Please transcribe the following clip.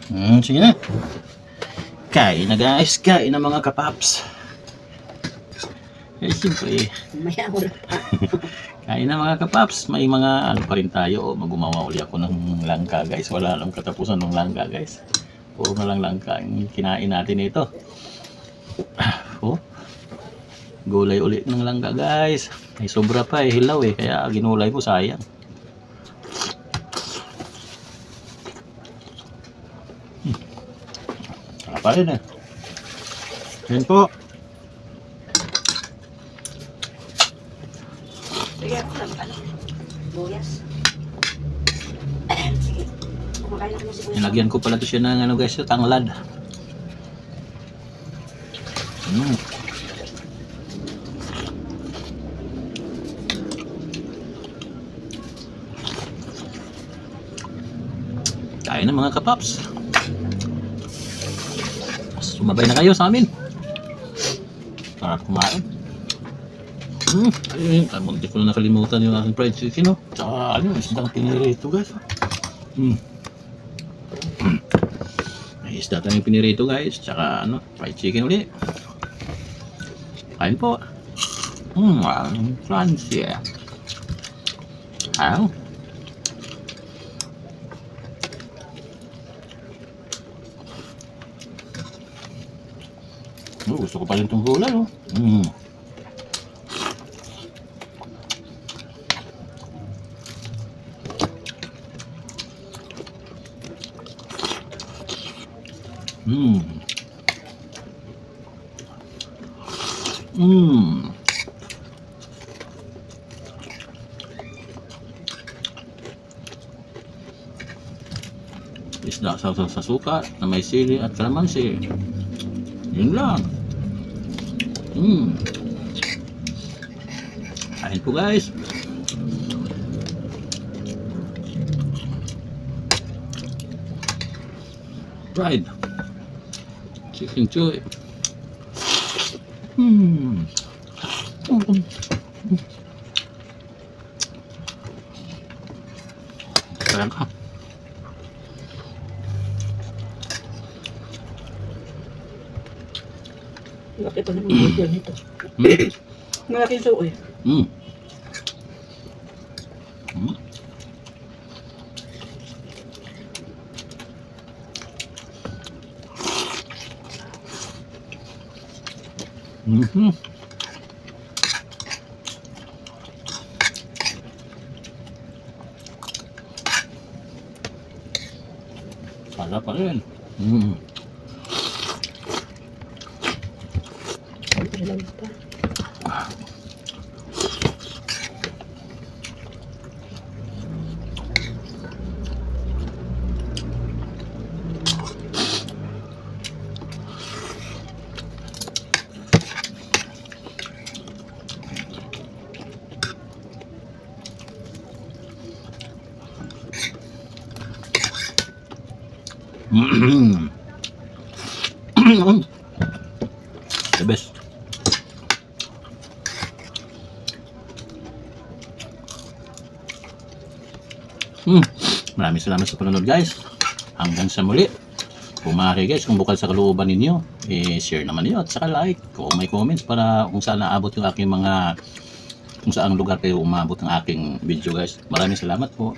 Sige na. Kain na guys, kain na mga kapaps. Siyempre, Maya wala pa. kain na mga kapaps. May mga ano pa rin tayo. Magumawa uli ako ng langka guys. Wala lang katapusan ng langka guys. Puro na lang langka yung kinain natin ito. Oh, gulay uli ng langka guys. May sobra pa hilaw kaya ginulay ko, sayang. Apa rin Yan po. Sige ako lang ano. Buyas. Sige. Kumakain ako ng sibuyas. Nilagyan ko pala to siya ng ano guys, tanglad. Kain na mga kapaps. Sumabay na kayo sa amin. Sarap kumain. Ayun, munti ko na nakalimutan yung aking fried chicken, no? Tsaka, ano, isdang pinirito, guys. May isda tayong pinirito, guys. Tsaka, ano, fried chicken ulit. Kain po. Crunchy. Ayaw. Gusto ko pa rin itong gulay, no? Isda sa suka na may sili at kalamansi. Yun lang. Kain po guys. Fried chicken chewy. Sarap ka. Laki pa naman yung burger nito. Malaki yung suoy. Sarap pa rin. Malawit pa. The best. Maraming salamat sa panonood guys. Hanggang sa muli. Kung maaari guys, kung bukal sa kalooban ninyo, share naman niyo at saka like. Kung may comments para kung saan naabot yung aking mga, kung saan lugar kayo umabot ng aking video guys. Maraming salamat po.